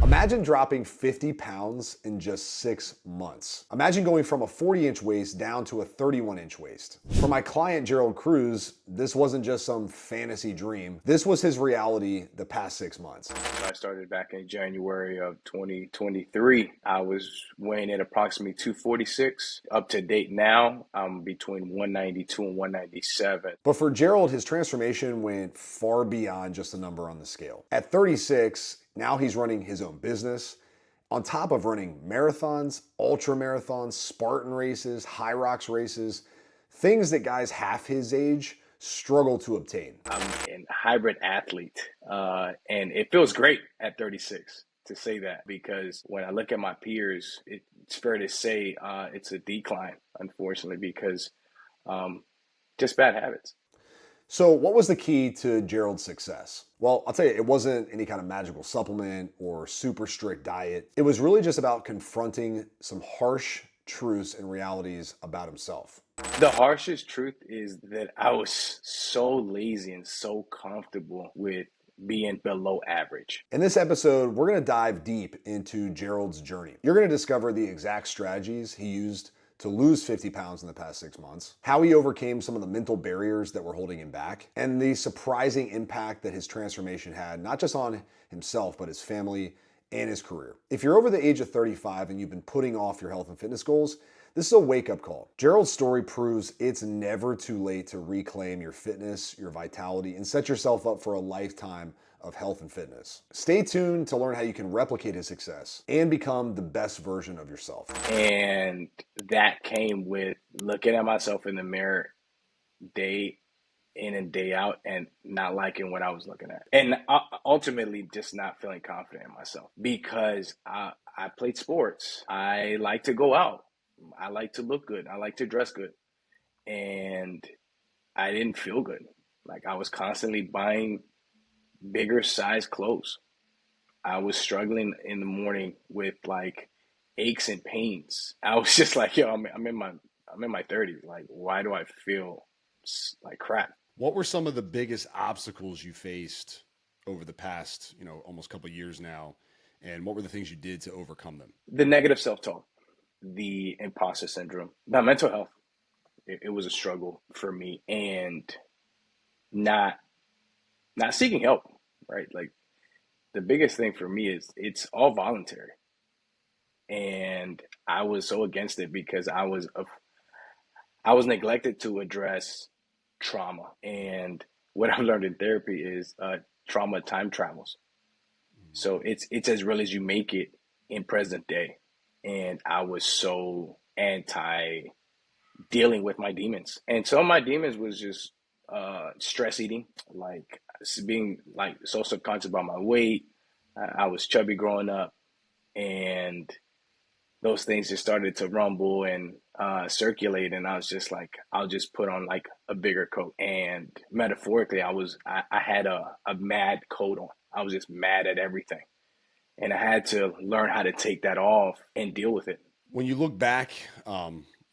Imagine dropping 50 pounds in just 6 months. Imagine going from a 40-inch waist down to a 31-inch waist. For my client, Gerald Cruz, this wasn't just some fantasy dream. This was his reality the past 6 months. I started back in January of 2023. I was weighing at approximately 246. Up to date now, I'm between 192 and 197. But for Gerald, his transformation went far beyond just a number on the scale. At 36, now he's running his own business, on top of running marathons, ultra marathons, Spartan races, high rocks races, things that guys half his age struggle to obtain. I'm a hybrid athlete, and it feels great at 36 to say that, because when I look at my peers, it's fair to say it's a decline, unfortunately, because just bad habits. So what was the key to Gerald's success? Well, I'll tell you, it wasn't any kind of magical supplement or super strict diet. It was really just about confronting some harsh truths and realities about himself. The harshest truth is that I was so lazy and so comfortable with being below average. In this episode, we're going to dive deep into Gerald's journey. You're going to discover the exact strategies he used to lose 50 pounds in the past 6 months, how he overcame some of the mental barriers that were holding him back, and the surprising impact that his transformation had, not just on himself, but his family and his career. If you're over the age of 35 and you've been putting off your health and fitness goals, this is a wake-up call. Gerald's story proves it's never too late to reclaim your fitness, your vitality, and set yourself up for a lifetime of health and fitness. Stay tuned to learn how you can replicate his success and become the best version of yourself. And that came with looking at myself in the mirror day in and day out and not liking what I was looking at. And ultimately just not feeling confident in myself, because I played sports. I like to go out. I like to look good. I like to dress good. And I didn't feel good. Like, I was constantly buying bigger size clothes. I was struggling in the morning with like aches and pains. I was just like, yo, I'm in my 30s. Like, why do I feel like crap? What were some of the biggest obstacles you faced over the past, almost couple years now? And what were the things you did to overcome them? The negative self-talk, the imposter syndrome, my mental health. It was a struggle for me, and not seeking help, right? Like, the biggest thing for me is it's all voluntary. And I was so against it because I was neglected to address trauma. And what I've learned in therapy is trauma time travels. So it's as real as you make it in present day. And I was so anti dealing with my demons. And some of my demons was just stress eating, like being like so subconscious about my weight. I was chubby growing up, and those things just started to rumble and circulate. And I was just like, I'll just put on like a bigger coat. And metaphorically, I had a mad coat on. I was just mad at everything. And I had to learn how to take that off and deal with it. When you look back,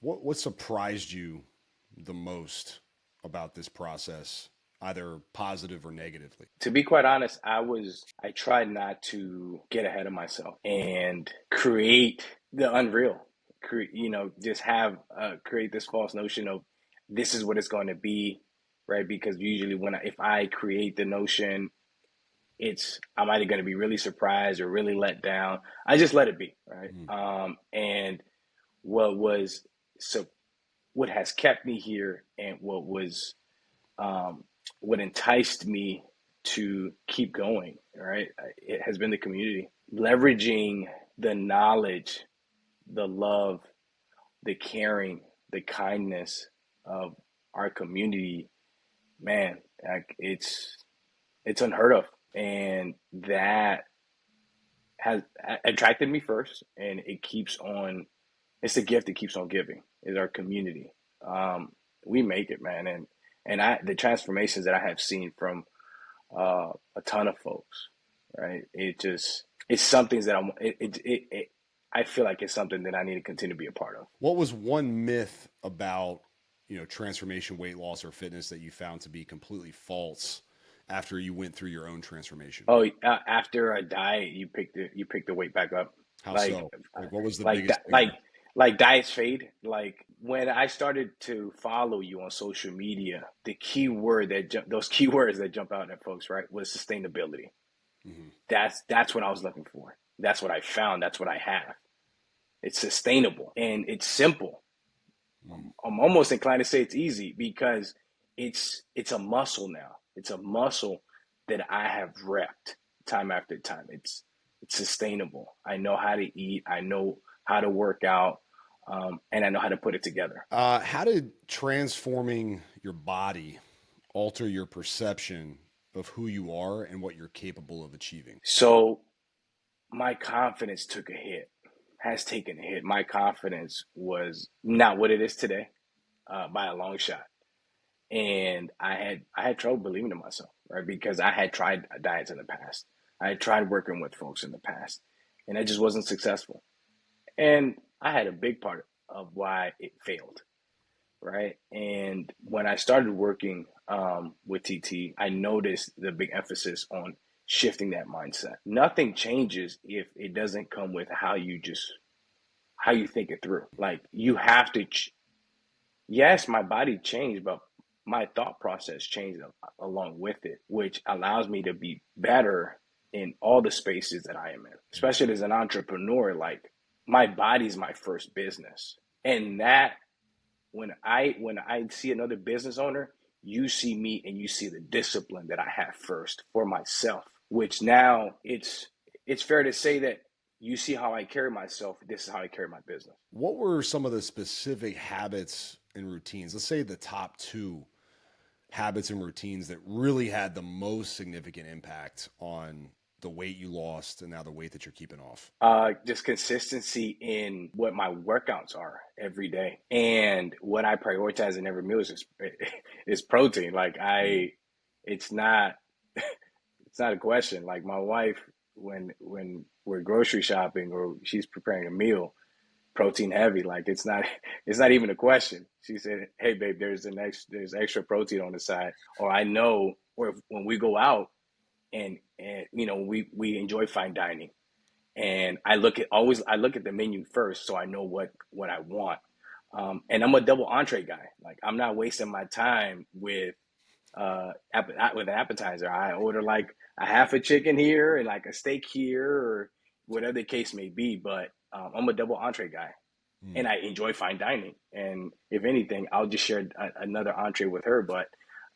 what surprised you the most about this process, either positive or negatively? To be quite honest, I tried not to get ahead of myself and create the unreal. Just create this false notion of this is what it's going to be, right? Because usually if I create the notion, I'm either going to be really surprised or really let down. I just let it be, right? And what has kept me here, and what enticed me to keep going, right? It has been the community, leveraging the knowledge, the love, the caring, the kindness of our community. Man, it's unheard of. And that has attracted me first, and it's the gift that keeps on giving, is our community. We make it, man. And the transformations that I have seen from a ton of folks, right? It's something that I feel like it's something that I need to continue to be a part of. What was one myth about, transformation, weight loss, or fitness that you found to be completely false after you went through your own transformation? Oh, after a diet, you pick the weight back up. How Like so? Like, what was the like biggest that thing there? like diets fade. Like when I started to follow you on social media, the key word those keywords that jump out at folks, right, was sustainability. Hmm. That's what I was looking for. That's what I found. That's what I have. It's sustainable and it's simple. Mm. I'm almost inclined to say it's easy because it's a muscle now. It's a muscle that I have repped time after time. It's sustainable. I know how to eat. I know how to work out, and I know how to put it together. How did transforming your body alter your perception of who you are and what you're capable of achieving? So my confidence took a hit. Has taken a hit. My confidence was not what it is today, by a long shot. And I had trouble believing in myself, right? Because I had tried diets in the past. I had tried working with folks in the past, and I just wasn't successful. And I had a big part of why it failed, right? And when I started working with TT, I noticed the big emphasis on shifting that mindset. Nothing changes if it doesn't come with how you think it through. Like you have to yes, my body changed, but my thought process changed along with it, which allows me to be better in all the spaces that I am in. Especially as an entrepreneur, like my body's my first business. And that when I see another business owner, you see me and you see the discipline that I have first for myself, which now it's fair to say that you see how I carry myself, this is how I carry my business. What were some of the specific habits and routines? Let's say the top two habits and routines that really had the most significant impact on the weight you lost and now the weight that you're keeping off. Just consistency in what my workouts are every day, and what I prioritize in every meal is protein. It's not it's not a question. Like my wife, when we're grocery shopping or she's preparing a meal, protein heavy. Like it's not even a question. She said, "Hey, babe, there's extra protein on the side," or I know, or when we go out and we enjoy fine dining and I look at the menu first, so I know what I want. And I'm a double entree guy. Like I'm not wasting my time with with an appetizer. I order like a half a chicken here and like a steak here or whatever the case may be. But I'm a double entree guy, Mm. and I enjoy fine dining. And if anything, I'll just share another entree with her. But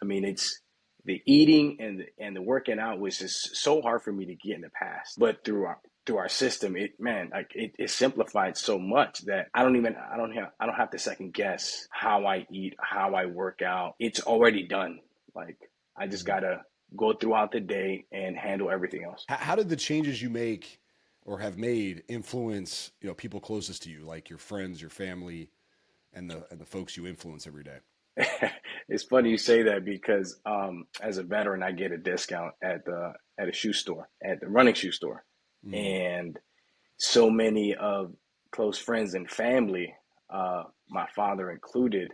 I mean, it's the eating and the working out was just so hard for me to get in the past. But through our system, it simplified so much that I don't have to second guess how I eat, how I work out. It's already done. Like I just Mm. gotta go throughout the day and handle everything else. How did the changes you make or have made influence, people closest to you, like your friends, your family, and the folks you influence every day? It's funny you say that because as a veteran, I get a discount at a shoe store, at the running shoe store, Mm. and so many of close friends and family, my father included,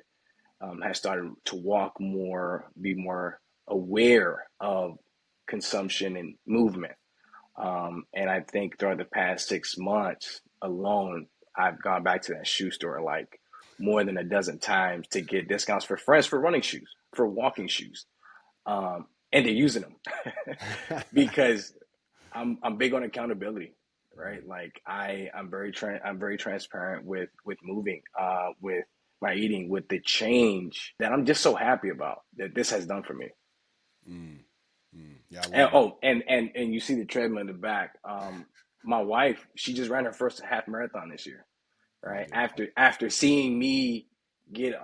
has started to walk more, be more aware of consumption and movement. And I think throughout the past 6 months alone, I've gone back to that shoe store like more than a dozen times to get discounts for friends for running shoes, for walking shoes. And they're using them because I'm big on accountability, right? Like I'm very transparent with moving, with my eating, with the change that I'm just so happy about that this has done for me. Mm. Mm. Yeah, I And love it. oh, and you see the treadmill in the back. My wife, she just ran her first half marathon this year, Oh, right? dude. After seeing me get,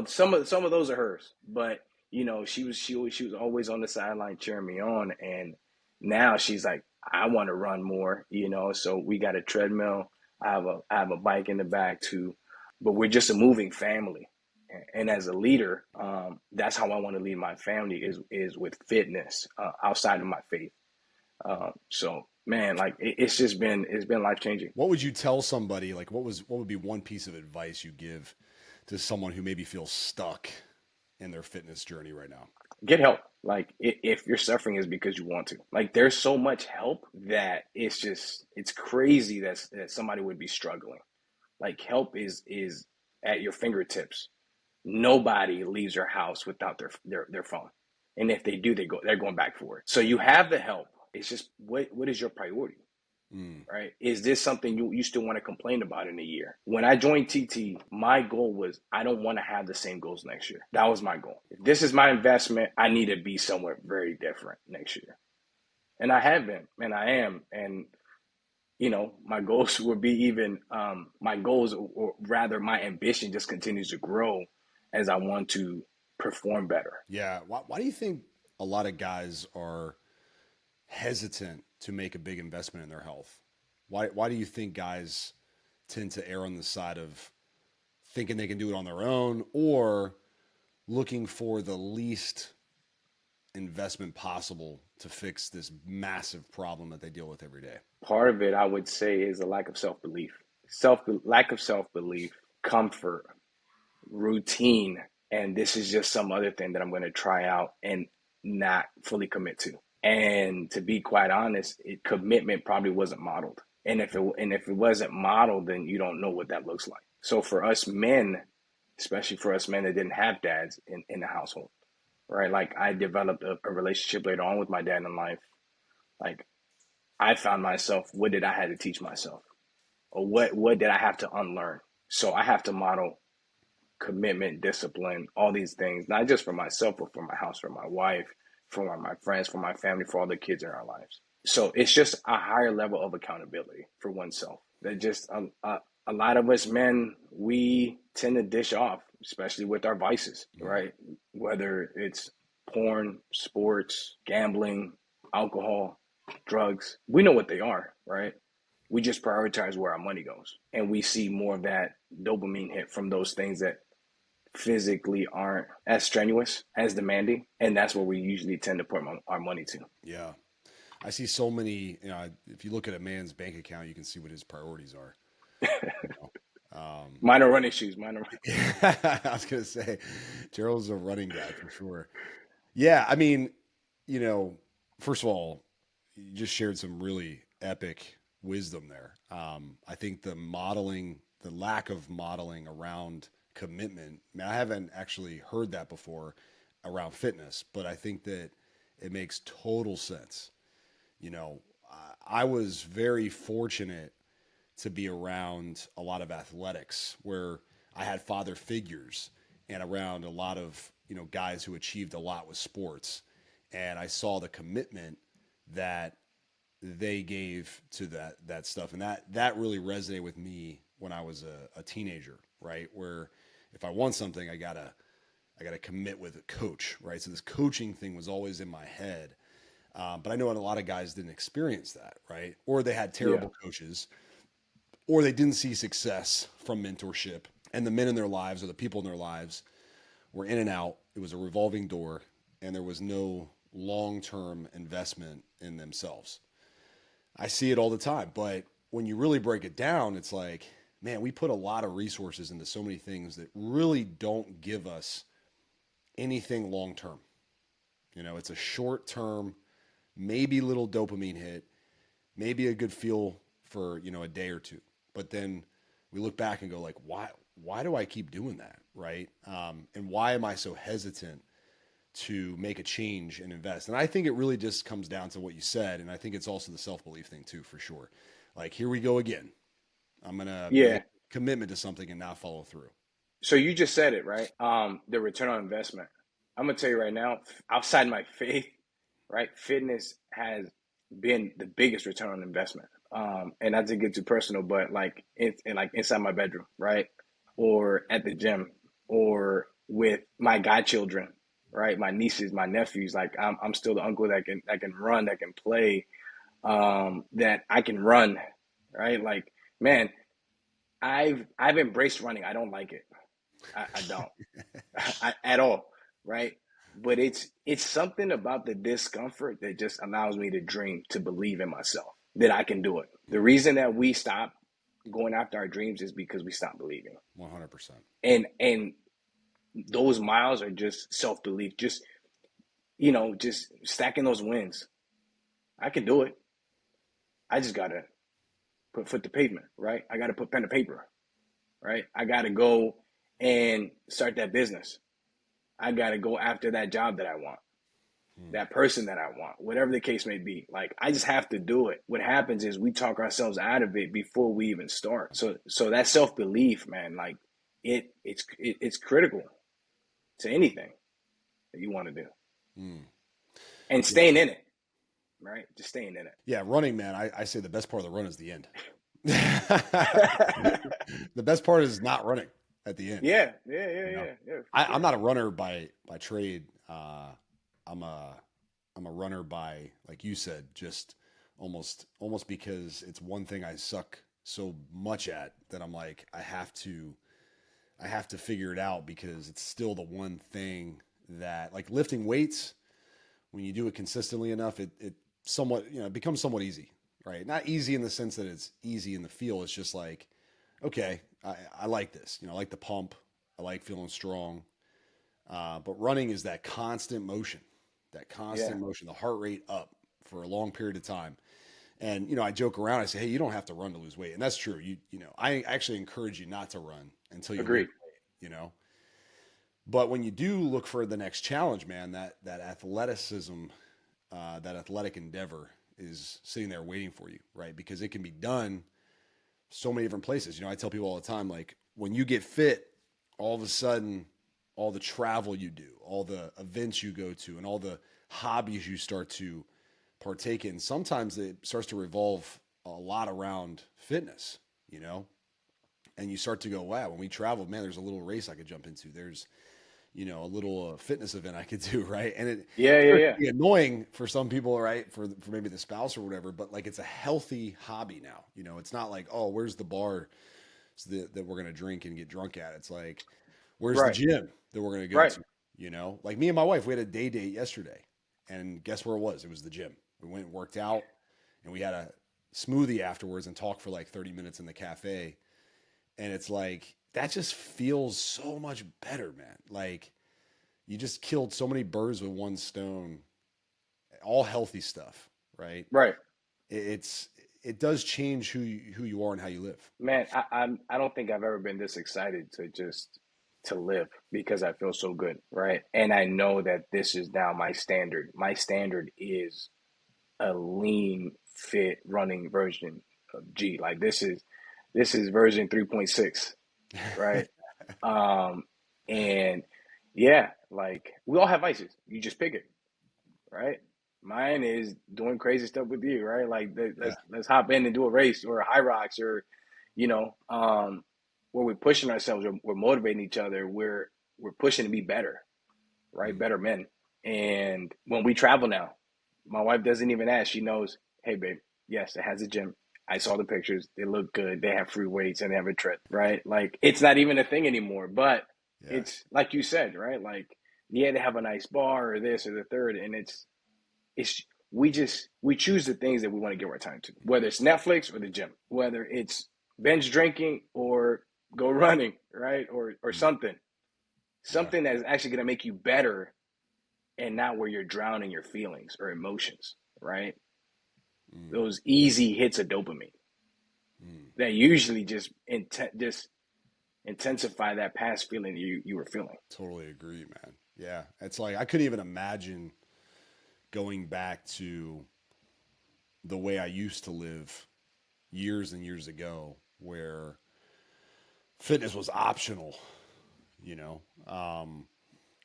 some of those are hers, but she was always on the sideline cheering me on, and now she's like, I want to run more, So we got a treadmill. I have a bike in the back too, but we're just a moving family. And as a leader, that's how I want to lead my family is with fitness outside of my faith. So man, like it's been life changing. What would you tell somebody? Like, what would be one piece of advice you give to someone who maybe feels stuck in their fitness journey right now? Get help. Like if you're suffering is because you want to. Like there's so much help that it's crazy that somebody would be struggling. Like help is at your fingertips. Nobody leaves your house without their phone. And if they do, they're going back for it. So you have the help. It's just what is your priority? Mm. Right? Is this something you still want to complain about in a year? When I joined TT, my goal was I don't want to have the same goals next year. That was my goal. If this is my investment, I need to be somewhere very different next year. And I have been, and I am. And, my goals will be even, my goals, or rather my ambition just continues to grow as I want to perform better. Yeah. Why do you think a lot of guys are hesitant to make a big investment in their health? Why do you think guys tend to err on the side of thinking they can do it on their own or looking for the least investment possible to fix this massive problem that they deal with every day? Part of it, I would say, is a lack of self belief. Lack of self belief, comfort, routine, and this is just some other thing that I'm going to try out and not fully commit to. And to be quite honest, commitment probably wasn't modeled. And if it wasn't modeled, then you don't know what that looks like. So for us men, especially for us men that didn't have dads in the household, right? Like I developed a relationship later on with my dad in life. Like I found myself, what did I have to teach myself? Or what did I have to unlearn? So I have to model commitment, discipline, all these things, not just for myself, but for my house, for my wife, for my friends, for my family, for all the kids in our lives. So it's just a higher level of accountability for oneself. That just a lot of us men, we tend to dish off, especially with our vices, Mm. right? Whether it's porn, sports, gambling, alcohol, drugs, we know what they are, right? We just prioritize where our money goes. And we see more of that dopamine hit from those things that physically aren't as strenuous, as demanding. And that's where we usually tend to put our money to. Yeah. I see so many, if you look at a man's bank account, you can see what his priorities are. You know? Minor running shoes, minor. I was going to say, Gerald's a running guy for sure. Yeah. I mean, you know, first of all, you just shared some really epic wisdom there. I think the lack of modeling around commitment, I mean, I haven't actually heard that before around fitness, but I think that it makes total sense. You know, I was very fortunate to be around a lot of athletics where I had father figures and around a lot of, guys who achieved a lot with sports. And I saw the commitment that they gave to that stuff. And that really resonated with me when I was a teenager, right? Where if I want something, I gotta commit with a coach, right? So this coaching thing was always in my head. But I know a lot of guys didn't experience that, right? Or they had Yeah. terrible coaches, or they didn't see success from mentorship. And the men in their lives or the people in their lives were in and out. It was a revolving door, and there was no long term investment in themselves. I see it all the time. But when you really break it down, it's like, man, we put a lot of resources into so many things that really don't give us anything long term. It's a short term, maybe little dopamine hit, maybe a good feel for, a day or two. But then we look back and go like, why do I keep doing that? Right. And why am I so hesitant to make a change and invest? And I think it really just comes down to what you said. And I think it's also the self-belief thing too, for sure. Like, here we go again. I'm going to make Yeah. a commitment to something and not follow through. So you just said it, right? The return on investment. I'm gonna tell you right now, outside my faith, right? Fitness has been the biggest return on investment. And not to get too personal, but like like inside my bedroom, right? Or at the gym, or with my godchildren, right? My nieces, my nephews. Like I'm still the uncle that can run, that can play, that I can run, right? Like man, I've embraced running. I don't like it. I don't at all, right? But it's something about the discomfort that just allows me to dream, to believe in myself that I can do it. The reason that we stop going after our dreams is because we stop believing. 100%. And those miles are just self belief. Just just stacking those wins. I can do it. I just gotta put foot to pavement, right? I gotta put pen to paper, right? I gotta go and start that business. I gotta go after that job that I want, Hmm. that person that I want, whatever the case may be. Like I just have to do it. What happens is we talk ourselves out of it before we even start. So that self belief, man, like it's critical to anything that you want to do, Hmm. and Yeah. staying in it, right? Just staying in Yeah. Running, man. I say the best part of the run is the end. it. The best part is not running at the end. Yeah, yeah, yeah, You know, yeah, yeah, for I'm sure. not a runner by trade. I'm a I'm a runner by, like you said, just almost because it's one thing I suck so much at that I'm like I have to figure it out because it's still the one thing that, like, lifting weights, when you do it consistently enough, it somewhat, it becomes somewhat easy, right? Not easy in the sense that it's easy in the feel. It's just like, okay, I like this. I like the pump. I like feeling strong. But running is that Yeah, constant motion, the heart rate up for a long period of time. And I joke around. I say, hey, you don't have to run to lose weight, and that's true. I actually encourage you not to run until you lose agreed. weight. But when you do look for the next challenge, man, that athleticism, that athletic endeavor is sitting there waiting for you, right? Because it can be done so many different places. I tell people all the time, like, when you get fit, all of a sudden, all the travel you do, all the events you go to, and all the hobbies you start to partake in, sometimes it starts to revolve a lot around fitness, you know? And you start to go, wow, when we travel, man, there's a little race I could jump into. There's, a little fitness event I could do, right? And it Yeah, yeah, starts to yeah. be annoying for some people, right? For maybe the spouse or whatever, but like it's a healthy hobby now. It's not like, oh, where's the bar that we're gonna drink and get drunk at? It's like, where's the Right, gym that we're gonna go right. to? Like me and my wife, we had a day date yesterday, and guess where it was? It was the gym. We went and worked out, and we had a smoothie afterwards and talked for like 30 minutes in the cafe. And it's like that just feels so much better, man. Like you just killed so many birds with one stone, all healthy stuff, right? Right. It's it does change who you are and how you live. Man, I don't think I've ever been this excited to live because I feel so good, right? And I know that this is now my standard. My standard is a lean, fit running version of G. Like this is version 3.6, right? Um and yeah, like we all have vices. You just pick it, right? Mine is doing crazy stuff with you, right? Like Yeah. let's hop in and do a race or a high rocks or you know, where we're pushing ourselves, we're motivating each other, we're pushing to be better, right? Mm. Better men. And when we travel now, my wife doesn't even ask. She knows, hey babe, yes, it has a gym. I saw the pictures. They look good. They have free weights and they have a tread, right? Like it's not even a thing anymore. But Yeah. it's like you said, right? Like yeah, they have a nice bar or this or the third, and it's we choose the things that we want to give our time to, whether it's Netflix or the gym, whether it's binge drinking or go running, right? Or Mm. Yeah. something that is actually going to make you better and not where you're drowning your feelings or emotions, right? Mm. Those easy hits of dopamine Mm. that usually just intensify that past feeling you were feeling. Totally agree, man. Yeah. It's like I couldn't even imagine going back to the way I used to live years and years ago, where fitness was optional, you know.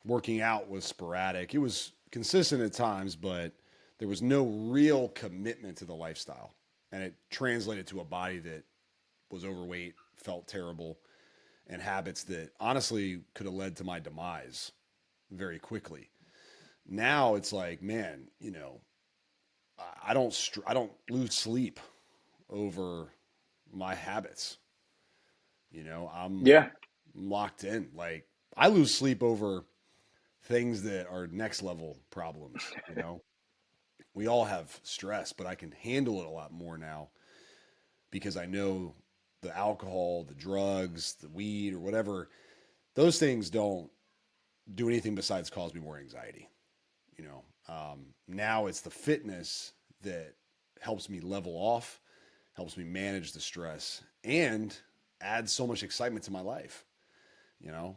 Working out was sporadic. It was consistent at times, but there was no real commitment to the lifestyle. And it translated to a body that was overweight, felt terrible, and habits that honestly could have led to my demise very quickly. Now it's like, man, I don't lose sleep over my habits. I'm Yeah, locked in. Like I lose sleep over things that are next level problems. We all have stress, but I can handle it a lot more now because I know the alcohol, the drugs, the weed, or whatever, those things don't do anything besides cause me more anxiety. you know. Now it's the fitness that helps me level off, helps me manage the stress, and adds so much excitement to my life. You know,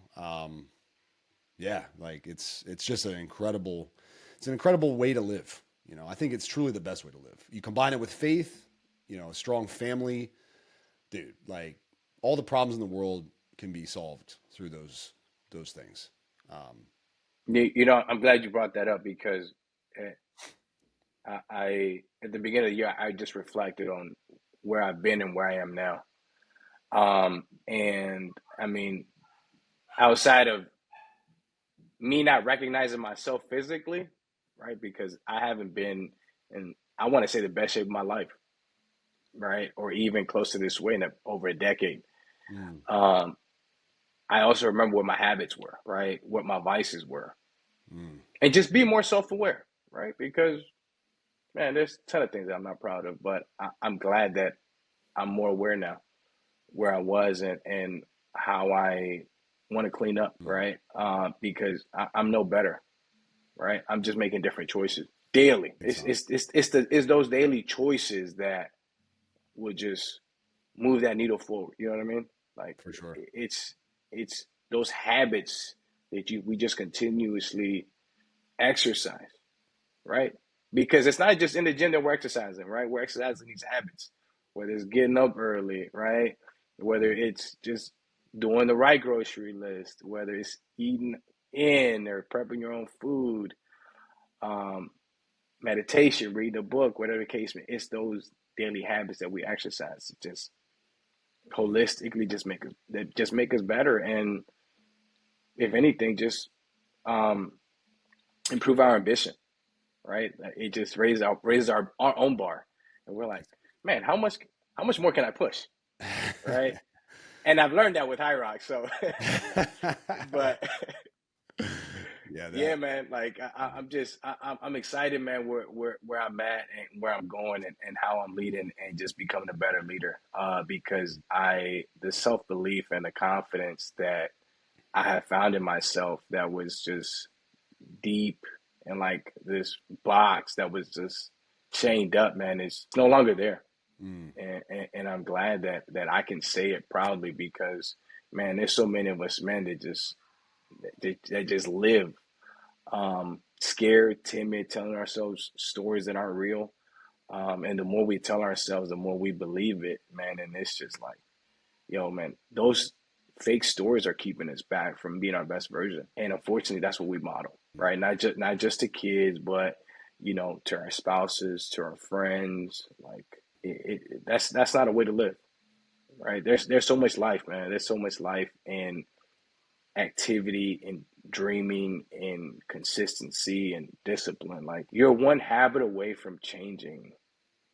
yeah, like it's just it's an incredible way to live. You know, I think it's truly the best way to live. You combine it with faith, you know, a strong family, dude. Like all the problems in the world can be solved through those things. Um, You know, I'm glad you brought that up because eh, I at the beginning of the year I just reflected on where I've been and where I am now. And I mean, outside of me not recognizing myself physically, right? Because I haven't been in, I want to say, the best shape of my life, right? Or even close to this way in over a decade. mm, Um, I also remember what my habits were, right? What my vices were, mm, and just be more self aware, right? Because, man, there's a ton of things that I'm not proud of, but I'm glad that I'm more aware now where I was and how I want to clean up, mm, right? Because I'm no better, right? I'm just making different choices daily. big time It's those daily choices that would just move that needle forward. You know what I mean? Like for sure. it's those habits that you we just continuously exercise, right? Because it's not just in the gym that we're exercising, right? We're exercising these habits, whether it's getting up early, right? Whether Mm, it's just doing the right grocery list, whether it's eating in or prepping your own food, um, meditation, reading a book, whatever the case may be. It's those daily habits that we exercise to just mm. holistically just make us better, and if anything, just um, improve our ambition, right? It just raises our own bar, and we're like, man, how much more can I push, right? And I've learned that with High Rock, so but Yeah, yeah, that. man. Like I'm just I'm excited, man. Where I'm at and where I'm going and how I'm leading and just becoming a better leader. Because the self belief and the confidence that I have found in myself that was just deep and like this box that was just chained up, man, is no longer there. Mm, And I'm glad that I can say it proudly because, man, there's so many of us men that just live scared, timid, telling ourselves stories that aren't real. And the more we tell ourselves, the more we believe it, man. And it's just like, yo, man, those fake stories are keeping us back from being our best version. And unfortunately, that's what we model, right? Not just to kids, but to our spouses, to our friends. Like, that's not a way to live, right? There's so much life, man. There's so much life in activity and dreaming and consistency and discipline. Like you're one habit away from changing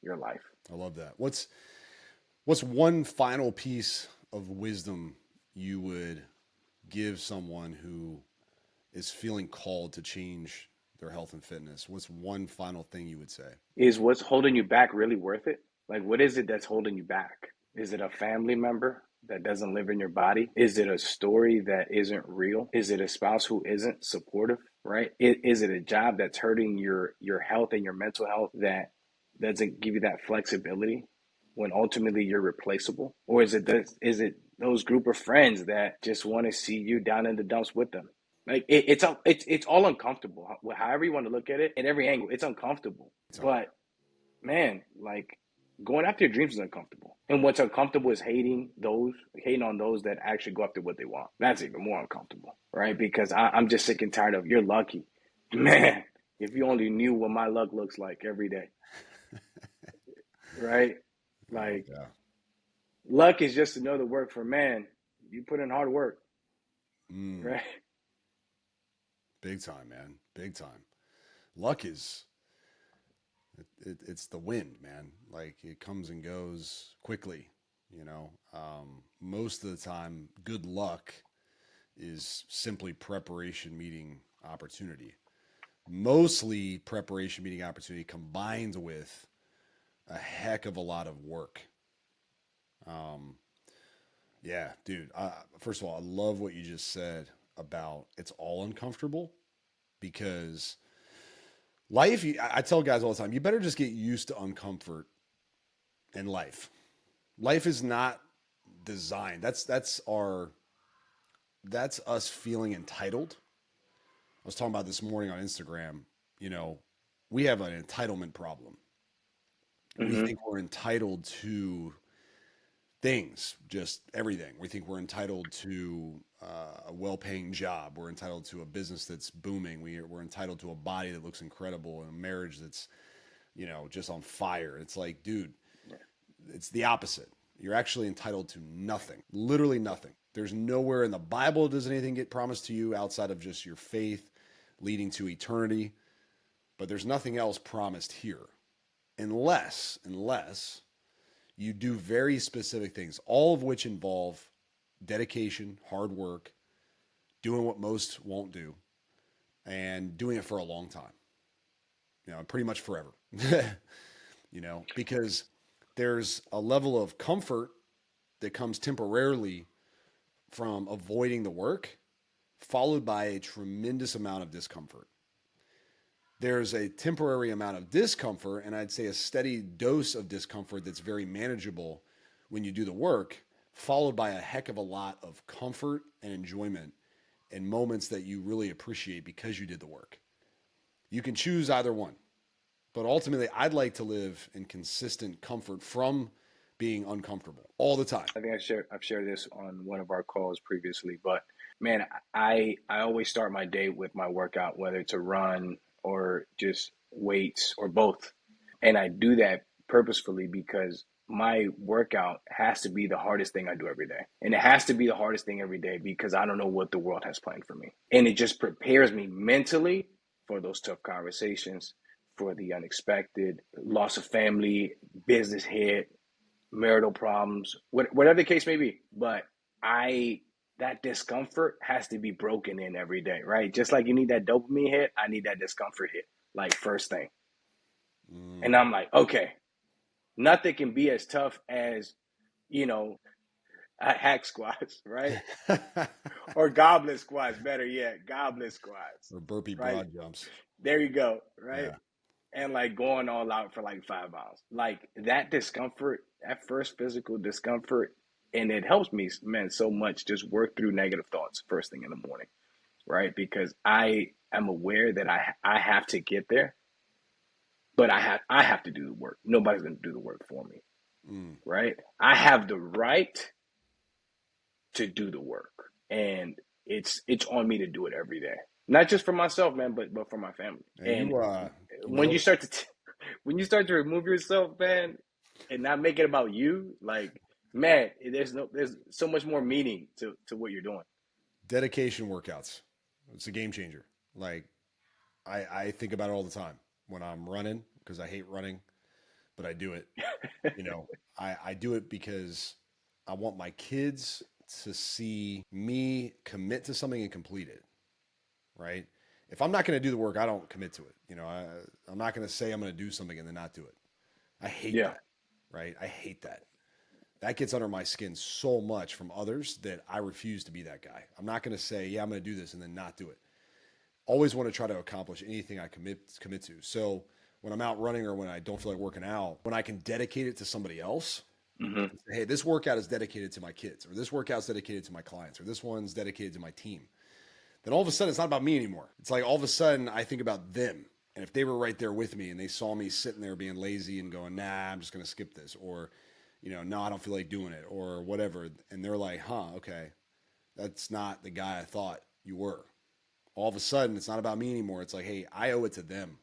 your life. I love that. What's one final piece of wisdom you would give someone who is feeling called to change their health and fitness? What's one final thing you would say? Is what's holding you back really worth it? Like, what is it that's holding you back? Is it a family member that doesn't live in your body? Is it a story that isn't real? Is it a spouse who isn't supportive? Right? Is it a job that's hurting your health and your mental health that doesn't give you that flexibility when ultimately you're replaceable? Or is it those group of friends that just want to see you down in the dumps with them? Like it's all uncomfortable. However you want to look at it, at every angle, it's uncomfortable. Time. But man, like going after your dreams is uncomfortable. And what's uncomfortable is hating on those that actually go after what they want. That's even more uncomfortable, right? Because I'm just sick and tired of you're lucky, man. If you only knew what my luck looks like every day, right? Like Yeah. luck is just another word for man. You put in hard work, Mm, right? big time, man. Big time. Luck is it's the wind, man. Like it comes and goes quickly. You know, most of the time, good luck is simply preparation meeting opportunity. Mostly preparation meeting opportunity combined with a heck of a lot of work. Um, yeah, dude. First of all, I love what you just said about it's all uncomfortable because Life, I tell guys all the time, you better just get used to uncomfort in life. Life is not designed. That's us feeling entitled. I was talking about this morning on Instagram. You know, we have an entitlement problem. We Mm-hmm. think we're entitled to things, just everything. We think we're entitled to a well-paying job. We're entitled to a business that's booming. We're entitled to a body that looks incredible and a marriage that's, just on fire. It's like, dude, it's the opposite. You're actually entitled to nothing, literally nothing. There's nowhere in the Bible does anything get promised to you outside of just your faith leading to eternity. But there's nothing else promised here, unless you do very specific things, all of which involve dedication, hard work, doing what most won't do, and doing it for a long time. Pretty much forever. Because there's a level of comfort that comes temporarily from avoiding the work, followed by a tremendous amount of discomfort. There's a temporary amount of discomfort, and I'd say a steady dose of discomfort that's very manageable when you do the work, followed by a heck of a lot of comfort and enjoyment and moments that you really appreciate because you did the work. You can choose either one, but ultimately, I'd like to live in consistent comfort from being uncomfortable all the time. I think I've shared this on one of our calls previously, but man, I always start my day with my workout, whether it's a run or just weights or both. And I do that purposefully because my workout has to be the hardest thing I do every day. And it has to be the hardest thing every day because I don't know what the world has planned for me. And it just prepares me mentally for those tough conversations, for the unexpected, loss of family, business hit, marital problems, whatever the case may be. But that discomfort has to be broken in every day, right? Just like you need that dopamine hit, I need that discomfort hit, like first thing. And I'm like, okay, nothing can be as tough as, you know, hack squats, right? Or goblet squats, better yet, goblet squats, Or burpee right? broad jumps. There you go, right? Yeah. And like going all out for like 5 miles. Like that discomfort, that first physical discomfort, and it helps me, man, so much just work through negative thoughts first thing in the morning, right? Because I am aware that I have to get there, but I have to do the work. Nobody's going to do the work for me, right? I have the right to do the work, and it's on me to do it every day. Not just for myself, man, but for my family. And And you when nailed you it. start to when you start to remove yourself, man, and not make it about you, like man, there's so much more meaning to what you're doing. Dedication workouts. It's a game changer. Like I think about it all the time when I'm running because I hate running, but I do it. I do it because I want my kids to see me commit to something and complete it. Right? If I'm not going to do the work, I don't commit to it. I'm not going to say I'm going to do something and then not do it. I hate Yeah, that. Right? I hate that. That gets under my skin so much from others that I refuse to be that guy. I'm not going to say, yeah, I'm going to do this and then not do it. Always want to try to accomplish anything I commit to. So when I'm out running or when I don't feel like working out, when I can dedicate it to somebody else, mm-hmm. hey, this workout is dedicated to my kids, or this workout is dedicated to my clients, or this one's dedicated to my team, then all of a sudden it's not about me anymore. It's like all of a sudden I think about them. And if they were right there with me and they saw me sitting there being lazy and going, nah, I'm just going to skip this, or, no, I don't feel like doing it, or whatever. And they're like, huh, okay, that's not the guy I thought you were. All of a sudden, it's not about me anymore. It's like, hey, I owe it to them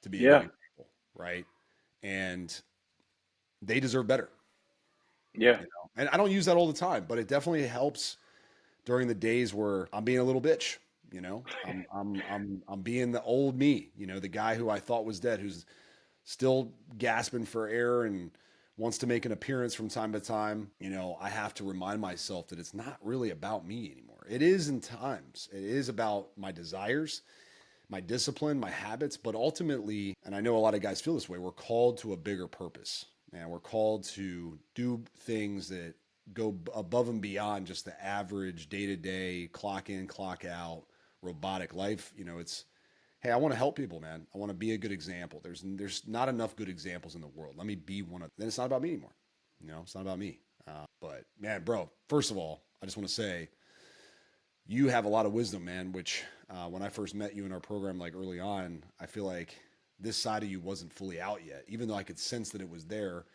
to be a good Yeah, example, right? And they deserve better. yeah, And I don't use that all the time, but it definitely helps during the days where I'm being a little bitch. I'm being the old me. The guy who I thought was dead, who's still gasping for air and wants to make an appearance from time to time. I have to remind myself that it's not really about me anymore. It is in times. It is about my desires, my discipline, my habits, but ultimately, and I know a lot of guys feel this way, we're called to a bigger purpose. Man, we're called to do things that go above and beyond just the average day-to-day clock in, clock out robotic life. hey, I want to help people, man. I want to be a good example. There's not enough good examples in the world. Let me be one of them. Then it's not about me anymore. It's not about me. But man, bro, first of all, I just want to say you have a lot of wisdom, man, which when I first met you in our program, like early on, I feel like this side of you wasn't fully out yet. Even though I could sense that it was there,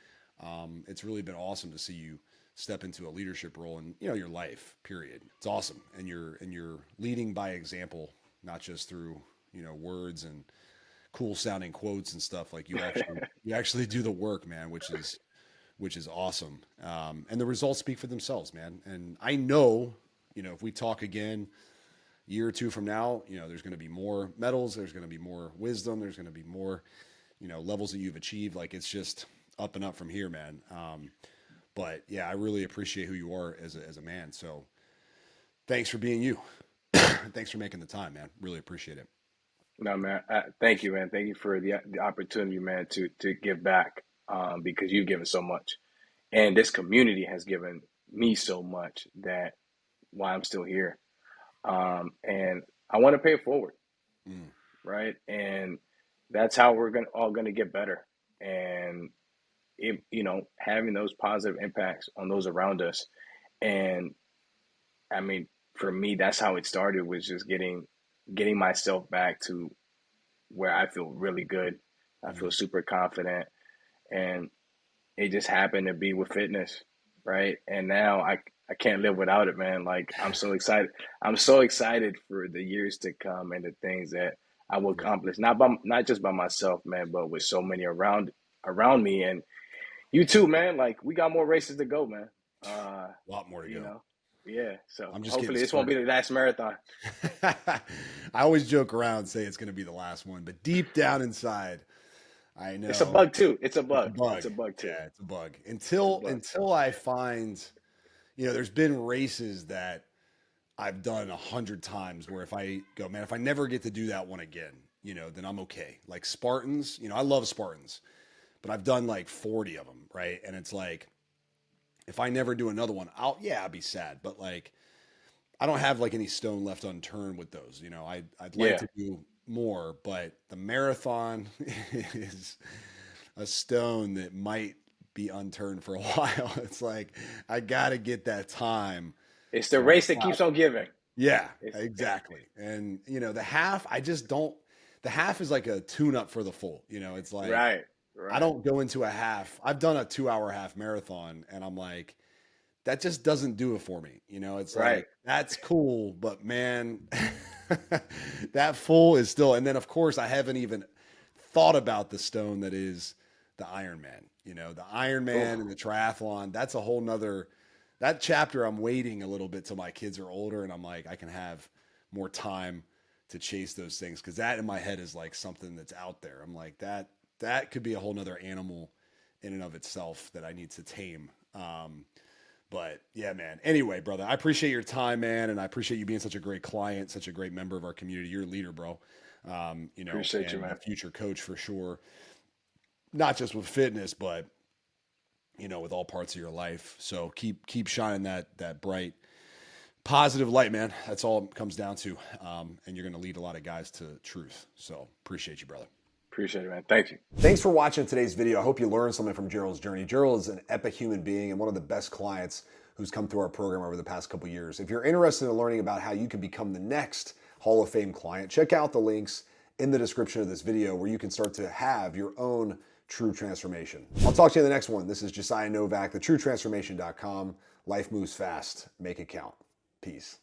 it's really been awesome to see you step into a leadership role in, your life, period. It's awesome. And you're leading by example, not just through, words and cool sounding quotes and stuff. Like you actually do the work, man, which is awesome. And the results speak for themselves, man. And I know, if we talk again a year or two from now, there's going to be more medals, there's going to be more wisdom, there's going to be more, levels that you've achieved. Like it's just up and up from here, man. But yeah, I really appreciate who you are as a man. So thanks for being you. Thanks for making the time, man. Really appreciate it. No, man. Thank you, man. Thank you for the opportunity, man, to give back, because you've given so much, and this community has given me so much that why I'm still here. And I want to pay it forward, right? And that's how we're all gonna get better. And having those positive impacts on those around us. And I mean, for me, that's how it started, was just getting myself back to where I feel really good. I feel super confident, and it just happened to be with fitness, right? And now I can't live without it, man. Like I'm so excited. I'm so excited for the years to come and the things that I will accomplish, not just by myself, man, but with so many around me, and you too, man. Like we got more races to go, man. A lot more to go. Yeah. So I'm just hopefully this won't be the last marathon. I always joke around and say it's going to be the last one, but deep down inside, I know It's a bug too. It's a bug. It's a bug. It's a bug too. Yeah, it's a bug. Until I find, there's been races that I've done 100 times where if I go, man, if I never get to do that one again, then I'm okay. Like Spartans, I love Spartans, but I've done like 40 of them, right? And it's like, if I never do another one, I'll be sad. But like, I don't have like any stone left unturned with those. I'd like to do more, but the marathon is a stone that might be unturned for a while. It's like, I got to get that time. It's the race that keeps on giving. Yeah, exactly. And, the half, the half is like a tune up for the full, it's like, right. I don't go into a half. I've done a 2-hour half marathon and I'm like, that just doesn't do it for me. It's like, that's cool, but man, that full is still, and then of course I haven't even thought about the stone that is the Ironman, the Ironman and the triathlon. That's a whole nother, that chapter I'm waiting a little bit till my kids are older and I'm like, I can have more time to chase those things. Cause that in my head is like something that's out there. I'm like, that could be a whole nother animal in and of itself that I need to tame. But yeah, man. Anyway, brother, I appreciate your time, man. And I appreciate you being such a great client, such a great member of our community. You're a leader, bro. Appreciate you, man. A future coach for sure. Not just with fitness, but with all parts of your life. So keep shining that bright, positive light, man. That's all it comes down to. And you're going to lead a lot of guys to truth. So appreciate you, brother. Appreciate it, man. Thank you. Thanks for watching today's video. I hope you learned something from Gerald's journey. Gerald is an epic human being and one of the best clients who's come through our program over the past couple years. If you're interested in learning about how you can become the next Hall of Fame client, check out the links in the description of this video where you can start to have your own true transformation. I'll talk to you in the next one. This is Josiah Novak, thetruetransformation.com. Life moves fast. Make it count. Peace.